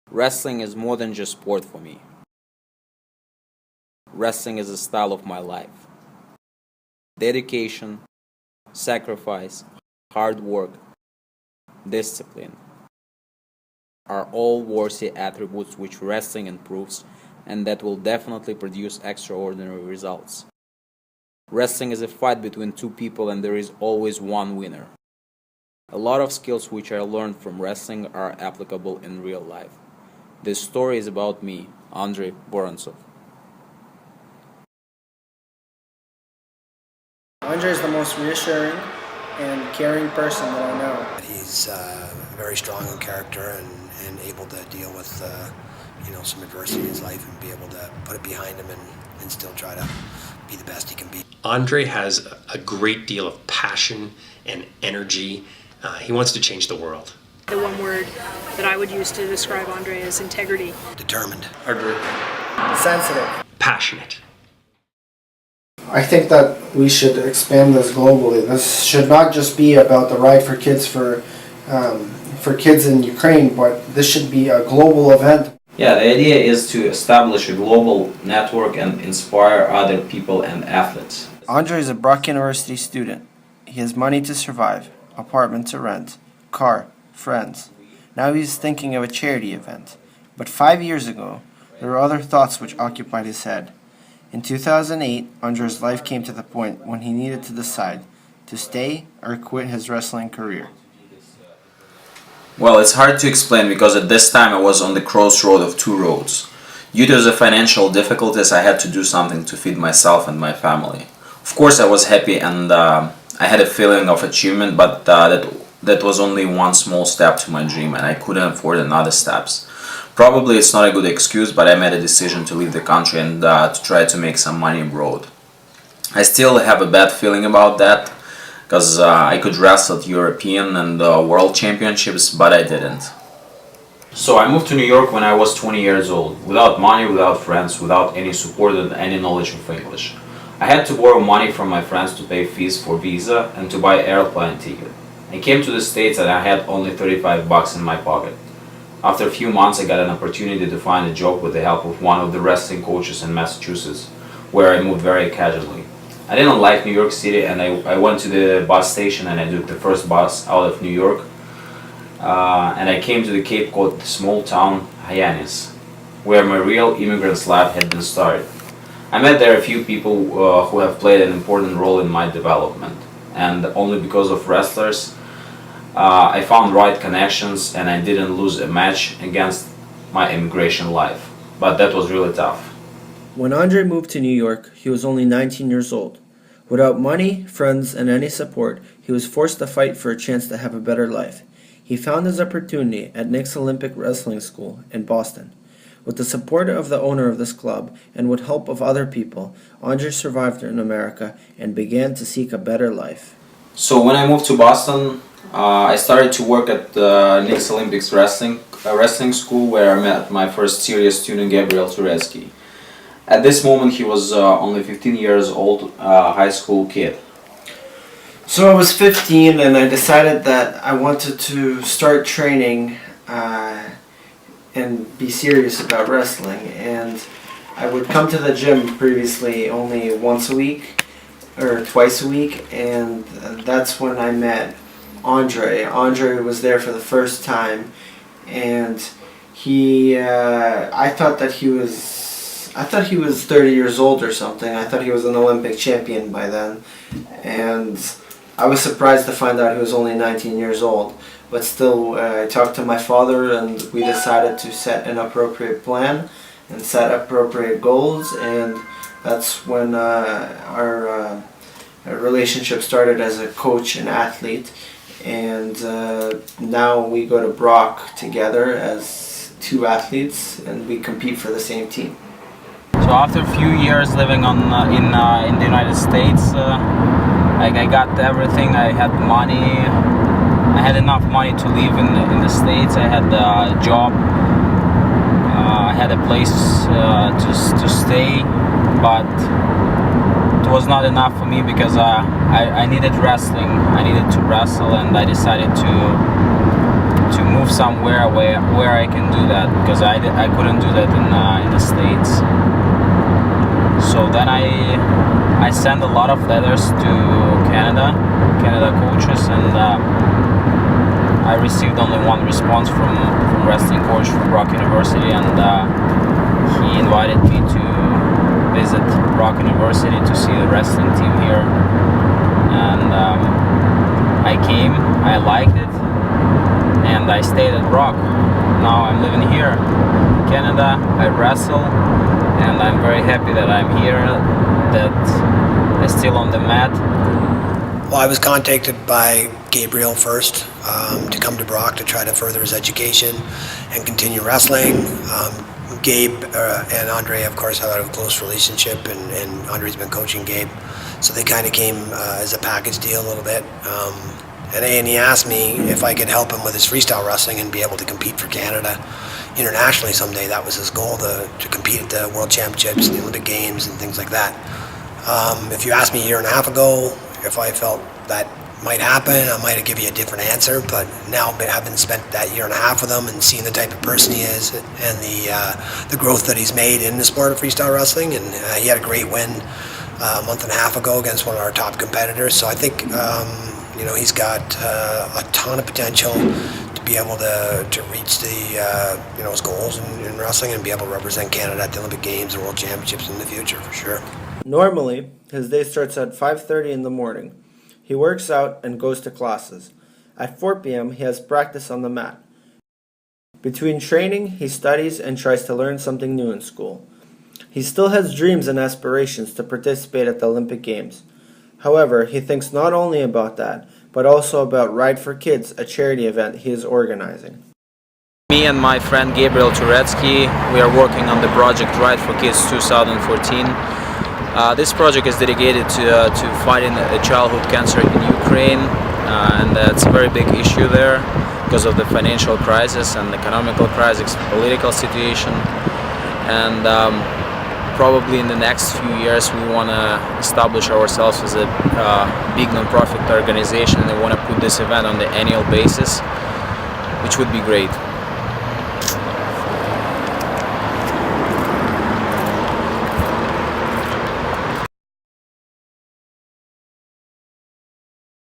Wrestling is more than just sport for me. Wrestling is a style of my life. Dedication, sacrifice, hard work, discipline are all worthy attributes which wrestling improves and that will definitely produce extraordinary results. Wrestling is a fight between two people and there is always one winner. A lot of skills which I learned from wrestling are applicable in real life. This story is about me, Andrei Vorontsov. Andrei is the most reassuring and caring person that I know. He's very strong in character and able to deal with some adversity in his life and be able to put it behind him and still try to be the best he can be. Andrei has a great deal of passion and energy. He wants to change the world. The one word that I would use to describe Andrei is integrity. Determined. Sensitive. Passionate. I think that we should expand this globally. This should not just be about the Ride for Kids for kids in Ukraine, but this should be a global event. Yeah, the idea is to establish a global network and inspire other people and athletes. Andrei is a Brock University student. He has money to survive, apartment to rent, car, friends. Now he's thinking of a charity event. But 5 years ago, there were other thoughts which occupied his head. In 2008, Andrei's life came to the point when he needed to decide to stay or quit his wrestling career. Well, it's hard to explain because at this time I was on the crossroad of two roads. Due to the financial difficulties, I had to do something to feed myself and my family. Of course, I was happy and I had a feeling of achievement, but that was only one small step to my dream and I couldn't afford another steps. Probably it's not a good excuse, but I made a decision to leave the country and to try to make some money abroad. I still have a bad feeling about that, because I could wrestle at European and World Championships, but I didn't. So I moved to New York when I was 20 years old, without money, without friends, without any support and any knowledge of English. I had to borrow money from my friends to pay fees for visa and to buy airplane ticket. I came to the States and I had only 35 bucks in my pocket. After a few months I got an opportunity to find a job with the help of one of the wrestling coaches in Massachusetts, where I moved very casually. I didn't like New York City and I went to the bus station and I took the first bus out of New York and I came to the Cape Cod small town Hyannis, where my real immigrant's life had been started. I met there a few people who have played an important role in my development, and only because of wrestlers I found right connections and I didn't lose a match against my immigration life, but that was really tough. When Andrei moved to New York, he was only 19 years old. Without money, friends, and any support, he was forced to fight for a chance to have a better life. He found his opportunity at Knicks Olympic Wrestling School in Boston. With the support of the owner of this club and with help of other people, Andrei survived in America and began to seek a better life. So when I moved to Boston, I started to work at the Knicks Olympics wrestling school, where I met my first serious student, Gabriel Turetsky. At this moment he was only 15 years old, high school kid. So I was 15 and I decided that I wanted to start training and be serious about wrestling, and I would come to the gym previously only once a week or twice a week, and that's when I met Andrei. Andrei was there for the first time, and I thought he was 30 years old or something. I thought he was an Olympic champion by then, and I was surprised to find out he was only 19 years old. But still, I talked to my father and we decided to set an appropriate plan and set appropriate goals, and that's when our relationship started as a coach and athlete, and now we go to Brock together as two athletes and we compete for the same team. So after a few years living in the United States, I got everything. I had money. I had enough money to live in the States. I had a job. I had a place to stay, but it was not enough for me because I needed wrestling. I needed to wrestle, and I decided to move somewhere where I can do that, because I couldn't do that in the States. So then I sent a lot of letters to Canada coaches, and I received only one response from wrestling coach from Brock University, and he invited me to visit Brock University to see the wrestling team here, and I came, I liked it, and I stayed at Brock. Now I'm living here in Canada, I wrestle, and I'm very happy that I'm here, that I'm still on the mat. Well, I was contacted by Gabriel first to come to Brock to try to further his education and continue wrestling. Gabe and Andre, of course, have a close relationship, and Andre's been coaching Gabe, so they kind of came as a package deal a little bit. And he asked me if I could help him with his freestyle wrestling and be able to compete for Canada internationally someday. That was his goal, to compete at the World Championships, the Olympic Games, and things like that. If you asked me a year and a half ago if I felt that might happen, I might have given you a different answer, but now having spent that year and a half with him and seeing the type of person he is and the growth that he's made in the sport of freestyle wrestling, and he had a great win a month and a half ago against one of our top competitors, so I think he's got a ton of potential to be able to reach his goals in wrestling and be able to represent Canada at the Olympic Games and World Championships in the future, for sure. Normally, his day starts at 5:30 in the morning. He works out and goes to classes. At 4 p.m., he has practice on the mat. Between training, he studies and tries to learn something new in school. He still has dreams and aspirations to participate at the Olympic Games. However, he thinks not only about that, but also about Ride for Kids, a charity event he is organizing. Me and my friend Gabriel Turetsky, we are working on the project Ride for Kids 2014. This project is dedicated to fighting childhood cancer in Ukraine, and it's a very big issue there because of the financial crisis and economical crisis, political situation, and probably in the next few years we want to establish ourselves as a big non-profit organization, and we want to put this event on the annual basis, which would be great.